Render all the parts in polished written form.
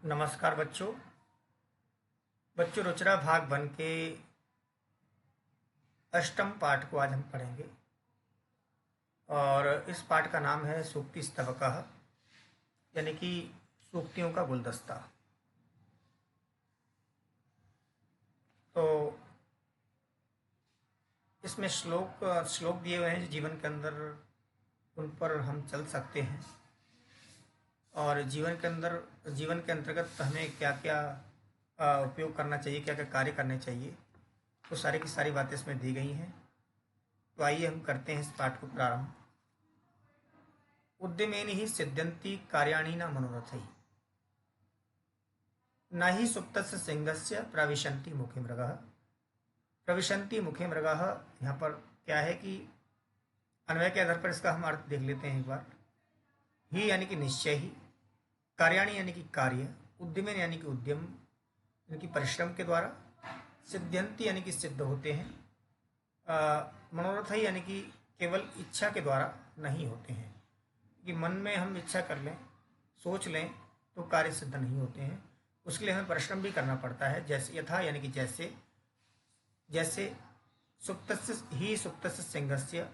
नमस्कार बच्चों। रुचिरा भाग 1 के अष्टम पाठ को आज हम पढ़ेंगे और इस पाठ का नाम है सूक्ति स्तवकः, यानी कि सूक्तियों का गुलदस्ता। तो इसमें श्लोक दिए हुए हैं जो जीवन के अंदर उन पर हम चल सकते हैं और जीवन के अंतर्गत हमें क्या क्या उपयोग करना चाहिए, क्या क्या कार्य करने चाहिए, तो सारी की सारी बातें इसमें दी गई हैं। तो आइए हम करते हैं इस पाठ को प्रारंभ। उद्यमेन ही सिद्ध्यन्ति कार्याणि न मनोरथैः, न हि सुप्तस्य सिंहस्य प्रविशन्ति मुखे मृगः। प्रविशन्ति मुखे मृगः, यहाँ पर क्या है कि अन्वय के आधार पर इसका हम अर्थ देख लेते हैं एक बार। ही यानी कि निश्चय ही, कार्याणि यानी कि कार्य, उद्यमेन यानी कि उद्यम यानी कि परिश्रम के द्वारा, सिद्ध्यन्ति यानी कि सिद्ध होते हैं, मनोरथ ही यानी कि केवल इच्छा के द्वारा नहीं होते हैं, कि मन में हम इच्छा कर लें, सोच लें तो कार्य सिद्ध नहीं होते हैं। उसके लिए हमें परिश्रम भी करना पड़ता है। जैसे यथा यानी कि जैसे, जैसे सुप्तस्य सिंहस्य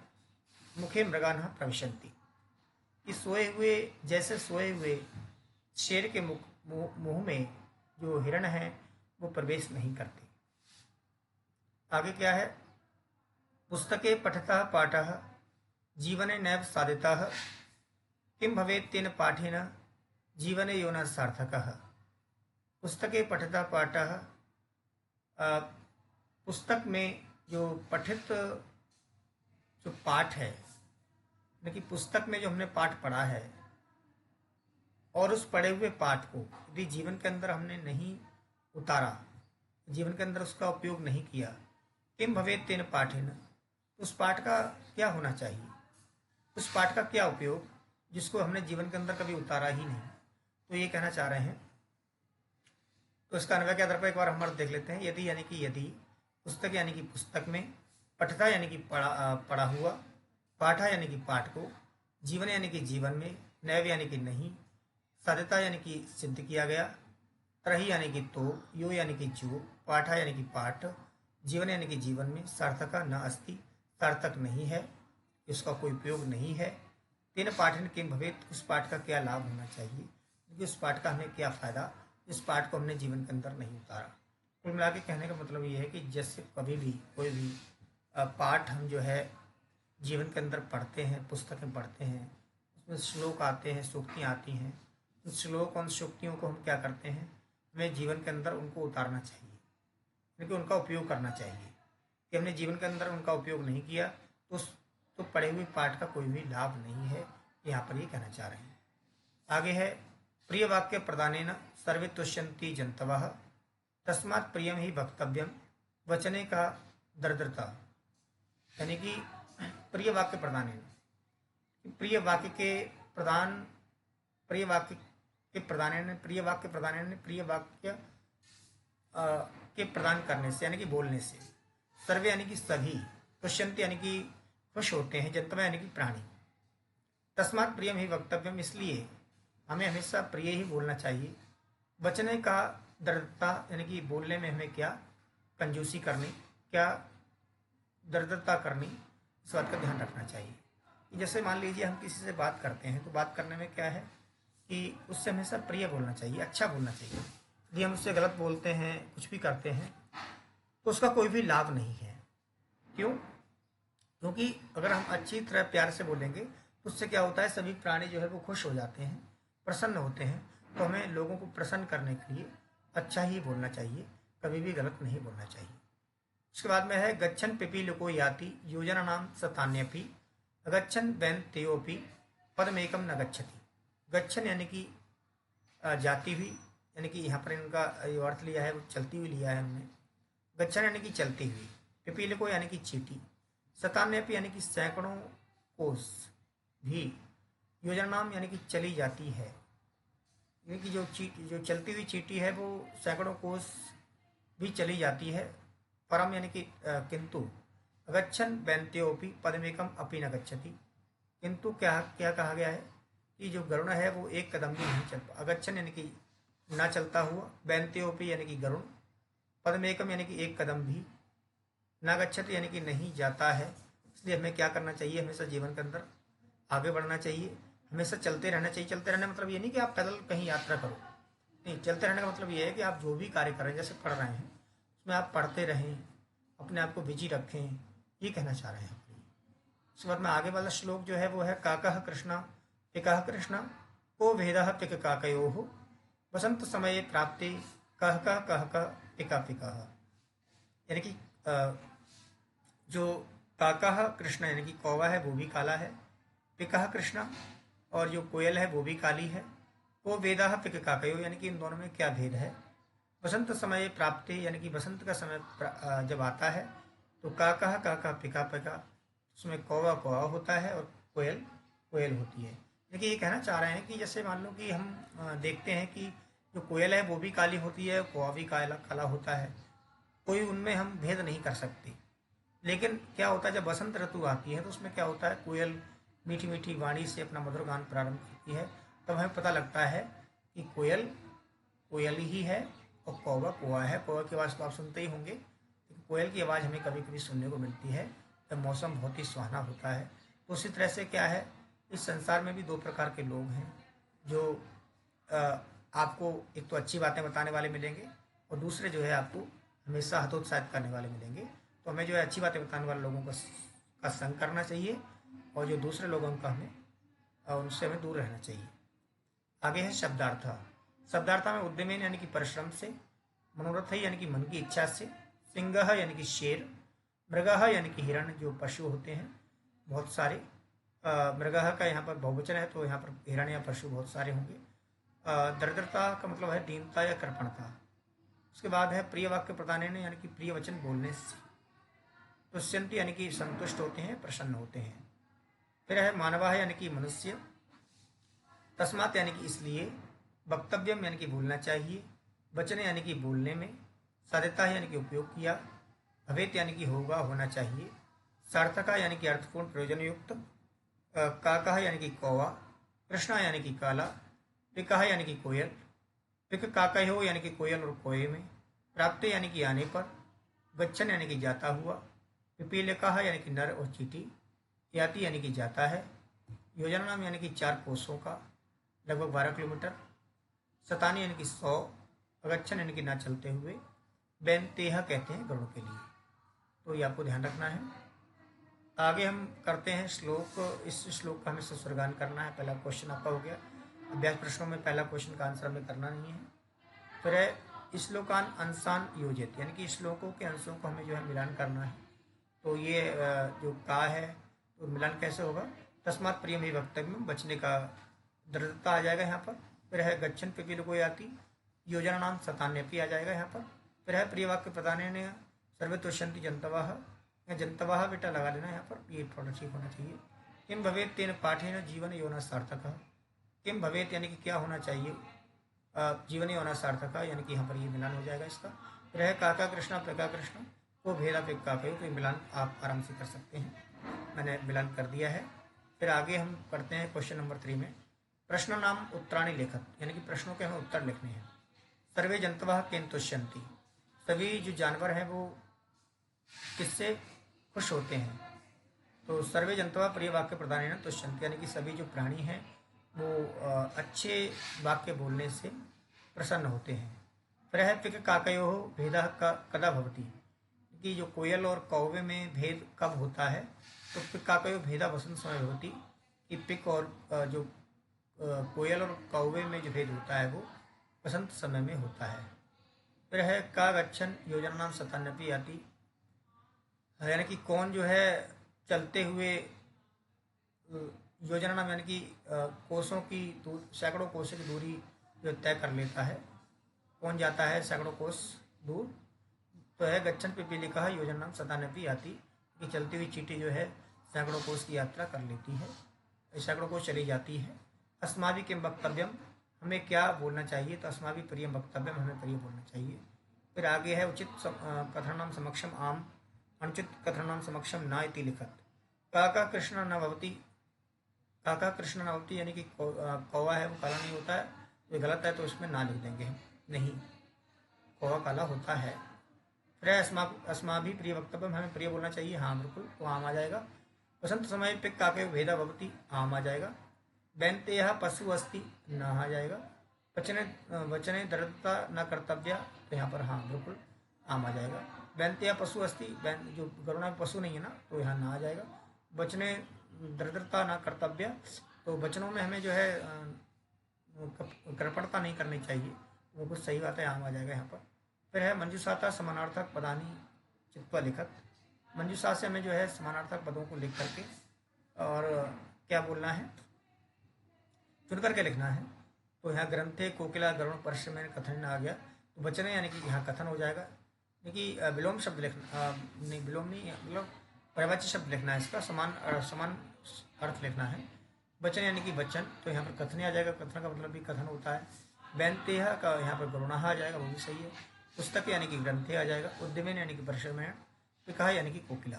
मुखे मृगानः प्रविशन्ति, कि सोए हुए शेर के मुंह में जो हिरण है वो प्रवेश नहीं करते। आगे क्या है, पुस्तके पठतः पाठः जीवने नैव साधितः, किं भवेत् तेन पाठेन जीवने यो न सार्थकः। पुस्तके पठतः पाठः, पुस्तक में जो पठित जो पाठ है, यानी कि पुस्तक में जो हमने पाठ पढ़ा है और उस पढ़े हुए पाठ को यदि जीवन के अंदर हमने नहीं उतारा, जीवन के अंदर उसका उपयोग नहीं किया, किम भवेत् तेन पाठेन, उस पाठ का क्या होना चाहिए, उस पाठ का क्या उपयोग जिसको हमने जीवन के अंदर कभी उतारा ही नहीं। तो ये कहना चाह रहे हैं। तो इसका अन्वय के आधार पर एक बार हम अर्थ देख लेते हैं। यदि यानी कि यदि, पुस्तक यानी कि पुस्तक में, पठता यानी कि पढ़ा हुआ, पाठा यानी कि पाठ को, जीवन यानी कि जीवन में, नैव यानी कि नहीं, साध्यता यानी कि सिद्ध किया गया, त्रही यानी कि तो, यो यानी कि जो, पाठा यानी कि पाठ, जीवन यानी कि जीवन में, सार्थका न अस्ति, सार्थक नहीं है, इसका कोई उपयोग नहीं है। तेन पाठन किम भवेत्, उस पाठ का क्या लाभ होना चाहिए, क्योंकि उस पाठ का हमें क्या फ़ायदा, इस पाठ को हमने जीवन के अंदर नहीं उतारा। कुल मिला के कहने का मतलब ये है कि जैसे कभी भी कोई भी पाठ हम जो है जीवन के अंदर पढ़ते हैं, पुस्तकें पढ़ते हैं, उसमें श्लोक आते हैं, सूक्तियाँ आती हैं, उन श्लोक और सूक्तियों को हम क्या करते हैं, हमें जीवन के अंदर उनको उतारना चाहिए, यानी कि उनका उपयोग करना चाहिए। कि हमने जीवन के अंदर उनका उपयोग नहीं किया तो पढ़े हुए पाठ का कोई भी लाभ नहीं है, यहाँ पर ये कहना चाह रहे हैं। आगे है, प्रिय वाक्य प्रदानेन सर्वे तुष्यन्ति जन्तवः, तस्मात् प्रियम ही वक्तव्यम वचने का दरिद्रता। यानी कि प्रिय वाक्य प्रदानेन, प्रिय वाक्य के प्रदान, प्रिय वाक्य के प्रदान, प्रिय वाक्य प्रदान, प्रिय वाक्य के प्रदान करने से यानी कि बोलने से, सर्वे यानी कि सभी, तुष्यन्ति यानी कि खुश होते हैं, जन्तव यानी कि प्राणी, तस्मात् प्रियम ही वक्तव्यम, इसलिए हमें हमेशा प्रिय ही बोलना चाहिए, वचने का दृढ़ता यानी कि बोलने में हमें क्या कंजूसी करनी, क्या दृढ़ता करनी, इस बात का ध्यान रखना चाहिए। जैसे मान लीजिए हम किसी से बात करते हैं तो बात करने में क्या है कि उससे हमेशा प्रिय बोलना चाहिए, अच्छा बोलना चाहिए। यदि हम उससे गलत बोलते हैं, कुछ भी करते हैं, तो उसका कोई भी लाभ नहीं है। क्यों? क्योंकि अगर हम अच्छी तरह प्यार से बोलेंगे तो उससे क्या होता है, सभी प्राणी जो है वो खुश हो जाते हैं, प्रसन्न होते हैं। तो हमें लोगों को प्रसन्न करने के लिए अच्छा ही बोलना चाहिए, कभी भी गलत नहीं बोलना चाहिए। उसके बाद में है, गच्छन पिपीलिको याति योजना नाम सतान्यपि, अगच्छन वैन तेयोपि पदमेकम न गच्छति। गच्छन यानी कि जाती हुई, यानी कि यहाँ पर इनका जो अर्थ लिया है वो चलती हुई लिया है हमने। गच्छन यानी कि चलती हुई, पिपीलिको यानी कि चींटी, सतान्यपि यानी कि सैकड़ों कोस भी, योजना नाम यानी कि चली जाती है, यानी कि जो चलती हुई चींटी है वो सैकड़ों कोस भी चली जाती है। परम यानी कि किंतु, अगच्छन वैन्त्योपि पदमेकम अपि न गच्छति, किंतु क्या क्या कहा गया है कि जो गरुड़ है वो एक कदम भी नहीं चल, अगच्छन यानी कि ना चलता हुआ, बैंत्योपि यानी कि गरुड़, पदमेकम यानी कि एक कदम भी, ना गच्छति यानी कि नहीं जाता है। इसलिए हमें क्या करना चाहिए, हमेशा जीवन के अंदर आगे बढ़ना चाहिए, हमेशा चलते रहना चाहिए। चलते रहने मतलब ये नहीं कि आप पैदल कहीं यात्रा करो, नहीं, चलते रहने का मतलब ये है कि आप जो भी कार्य कर रहे हैं, जैसे पढ़ रहे हैं उसमें आप पढ़ते रहें, अपने आप को बिजी रखें, ये कहना चाह रहे हैं। उसके बाद में आगे वाला श्लोक जो है वो है काकः कृष्ण पिकः कृष्ण को भेदः पिक काकयोः वसंत समय प्राप्ति कह पिका पिका। यानी कि जो काकः कृष्ण यानी कि कौवा है वो भी काला है, पिकः कृष्ण और जो कोयल है वो भी काली है, वो वेदा पिक काकयो यानी कि इन दोनों में क्या भेद है। वसंत समय प्राप्ति यानी कि बसंत का समय जब आता है तो काका पिका पिका, उसमें कौवा कौवा होता है और कोयल कोयल होती है। देखिए ये कहना चाह रहे हैं कि जैसे मान लो कि हम देखते हैं कि जो कोयल है वो भी काली होती है, कौवा भी काला काला होता है, कोई उनमें हम भेद नहीं कर सकते। लेकिन क्या होता है जब बसंत ऋतु आती है तो उसमें क्या होता है, कोयल मीठी मीठी वाणी से अपना मधुर गान प्रारंभ करती है, तब हमें पता लगता है कि कोयल कोयल ही है और कौवा कौवा है। कौवा की आवाज़ तो आप सुनते ही होंगे, लेकिन कोयल की आवाज़ हमें कभी कभी सुनने को मिलती है जब मौसम बहुत ही सुहाना होता है। तो उसी तरह से क्या है, इस संसार में भी दो प्रकार के लोग हैं जो आपको एक तो अच्छी बातें बताने वाले मिलेंगे और दूसरे जो है आपको हमेशा हतोत्साहित करने वाले मिलेंगे। तो हमें जो है अच्छी बातें बताने वाले लोगों का संग करना चाहिए और जो दूसरे लोगों का उनसे हमें दूर रहना चाहिए। आगे है शब्दार्थ। शब्दार्थ में उद्यमेन यानी कि परिश्रम से, मनोरथ यानी कि मन की इच्छा से, सिंह यानी कि शेर, मृगः यानी कि हिरण जो पशु होते हैं बहुत सारे, मृगः का यहाँ पर बहुवचन है तो यहाँ पर हिरण या पशु बहुत सारे होंगे। दरिद्रता का मतलब है दीनता या कृपणता। उसके बाद है प्रिय वाक्य प्रदान यानी कि प्रिय वचन बोलने से, तुष्यंती यानी कि संतुष्ट होते हैं, प्रसन्न होते हैं। फिर है मानवा यानी कि मनुष्य, तस्मात यानी कि इसलिए, वक्तव्यम यानी कि बोलना चाहिए, वचन यानी कि बोलने में, साध्यता यानी कि उपयोग किया, भवेत यानी कि होगा होना चाहिए, सार्थका यानी कि अर्थपूर्ण प्रयोजन युक्त, काका यानी कि कौवा, कृष्णा यानी कि काला, पिका यानी कि कोयल, पिक काका हो यानी कि कोयल और कोये में, प्राप्त यानी कि आने पर, गच्छन यानी कि जाता हुआ, पिपीलिका यानी कि नर और चीटी, याति यानी कि जाता है, योजना नाम यानी कि 4 कोसों का लगभग 12 किलोमीटर, सतानी यानी कि 100, अगच्छन यानी कि ना चलते हुए, बैंतेह कहते हैं गरुड़ के लिए। तो ये आपको ध्यान रखना है। आगे हम करते हैं श्लोक। इस श्लोक का हमें स्वर्गान करना है। पहला क्वेश्चन आपका हो गया। अभ्यास प्रश्नों में पहला क्वेश्चन का आंसर हमें करना नहीं है। फिर है श्लोकान अंशान योजित यानी कि श्लोकों के अंशों को हमें जो है मिलान करना है। तो ये जो का है तो मिलान कैसे होगा, तस्मात् प्रियम ही वक्तव्य में बचने का दृढ़ता आ जाएगा यहाँ पर। फिर है गच्छन पिपील को आती, योजना नाम सतान्यपी आ जाएगा यहाँ पर। फिर है प्रिय वाक्य प्रदान सर्वे तुष्यंती जनतवाह या जनतवाह बेटा लगा लेना यहाँ पर, ये थोड़ा ठीक होना चाहिए। किम भवेत तेन पाठेन जीवन योना सार्थक, किम भवेत यानी कि क्या होना चाहिए, जीवन योना सार्थक यानी कि यहाँ पर ये मिलान हो जाएगा इसका। फिर है काका कृष्णा प्रका कृष्ण को भेदा पे काकयो, तो मिलान आप आराम से कर सकते हैं, मैंने मिलान कर दिया है। फिर आगे हम करते हैं क्वेश्चन नंबर 3 में प्रश्न नाम उत्तराणी लेखक यानी कि प्रश्नों के हमें उत्तर लिखने हैं। सर्वे जंतवः केन तुष्यन्ति, सभी जो जानवर हैं वो किससे खुश होते हैं। तो सर्वे जंतवः प्रिय वाक्य प्रदान तुष्यन्ति यानी कि सभी जो प्राणी हैं वो अच्छे वाक्य बोलने से प्रसन्न होते हैं। फिर है पिक काकयो भेदः कदा भवति, कि जो कोयल और कौवे में भेद कब होता है। तो पिक काकयो भेदा वसंत समय होती, कि पिक और जो कोयल और कौवे में जो भेद होता है वो वसंत समय में होता है। फिर है का गच्छन योजना नाम सतान्यपी आती, यानी कि कौन जो है चलते हुए योजना नाम यानी कि कोसों की सैकड़ों कोसों की दूरी जो तय कर लेता है, कौन जाता है सैकड़ों कोस दूर। तो है गच्छन पिपीली का योजना नाम सतान्यपी आती, कि चलती हुई चींटी जो है सैकड़ों कोस की यात्रा कर लेती है, सैकड़ों कोस चली जाती है। अस्माभि किम वक्तव्यम, हमें क्या बोलना चाहिए, तो अस्माभि प्रियम वक्तव्यम, हमें प्रिय बोलना चाहिए। फिर आगे है उचित कथनाम समक्षम आम, अनुचित कथनाम समक्षम ना इति लिखत, काका कृष्ण न भवती, काका कृष्ण न भवती यानी कि कौवा है वो काला नहीं होता है, ये गलत है तो इसमें ना लिख देंगे हम, नहीं, कौवा काला होता है। फिर है अस्मा भी प्रिय वक्तव्य, हमें प्रिय बोलना चाहिए, हाँ बिल्कुल, तो आम आ जाएगा। वसंत समय पे काके भेदा भवती, आम आ जाएगा। बैंते यह पशु अस्थि, न आ जाएगा। वचने वचने दृढ़ता न कर्तव्य, तो यहाँ पर हाँ बिल्कुल आम आ जाएगा। बैंते यह पशु अस्थि, जो गरुड़ा में पशु नहीं है ना, तो यहाँ ना आ जाएगा। वचने दृढ़ता न कर्तव्य, तो वचनों में हमें जो है कृपणता नहीं करनी चाहिए, वो कुछ सही बात है, आम आ जाएगा यहाँ पर। फिर है मंजूषाता समानार्थक पदानी चित्वा लिखत, मंजूषा से हमें जो है समानार्थक पदों को लिख करके और क्या बोलना है, चुन करके लिखना है। तो यहाँ ग्रंथे कोकिला गरुण परस्य में कथन आ गया, तो वचन यानी कि यहाँ कथन हो जाएगा। यानी कि विलोम शब्द लिखना, नहीं विलोम नहीं, मतलब पर्यायवाची शब्द लिखना है, इसका समान अर्थ लिखना है। वचन यानी कि वचन, तो यहाँ पर कथन आ जाएगा, कथन का मतलब भी कथन होता है। बैंतेह का यहाँ पर गरुणा आ जाएगा, वो भी सही है। पुस्तक यानी कि ग्रंथे आ जाएगा। उद्यमेन यानी कि परसमेण। पिका यानी कि कोकिला,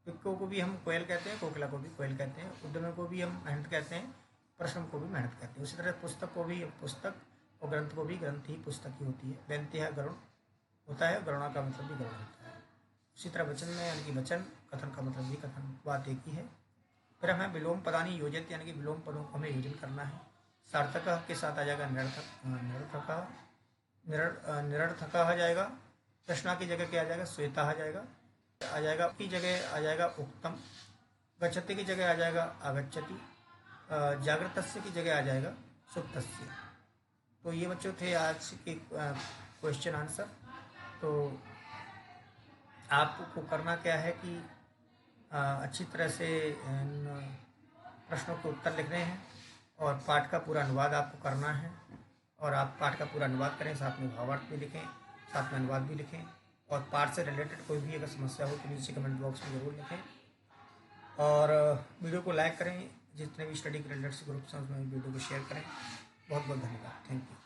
पिक्को को भी हम कोयल कहते हैं, कोकिला को भी कोयल कहते हैं। उद्यम को भी हम मेहनत कहते हैं, प्रश्न को भी मेहनत कहते हैं। उसी तरह पुस्तक को भी पुस्तक और ग्रंथ को भी ग्रंथ ही पुस्तक ही होती है। बैंतेह गरुण होता है, गरुणा का मतलब भी गरुण होता है। उसी तरह वचन में यानी कि वचन, कथन का मतलब भी कथन, बात एक ही है। फिर हमें विलोम पदानी योजित, यानी कि विलोम पदों को हमें योजन करना है। सार्थक के साथ आ जाएगा निरर्थक आ जाएगा। कृष्णा की जगह क्या आ जाएगा, श्वेता आ जाएगा की जगह आ जाएगा उत्तम। गच्छति की जगह आ जाएगा आगच्छति। जागृतस्य की जगह आ जाएगा सुप्तस्य। तो ये बच्चों थे आज के क्वेश्चन आंसर। तो आपको करना क्या है कि अच्छी तरह से इन प्रश्नों के उत्तर लिखने हैं और पाठ का पूरा अनुवाद आपको करना है। और आप पाठ का पूरा अनुवाद करें, साथ में भावार्थ भी लिखें, साथ में अनुवाद भी लिखें। और पाठ से रिलेटेड कोई भी अगर समस्या हो तो नीचे कमेंट बॉक्स में ज़रूर लिखें। और वीडियो को लाइक करें, जितने भी स्टडी के रिलेटेड ग्रुप्स हैं उसमें वीडियो को शेयर करें। बहुत बहुत धन्यवाद, थैंक यू।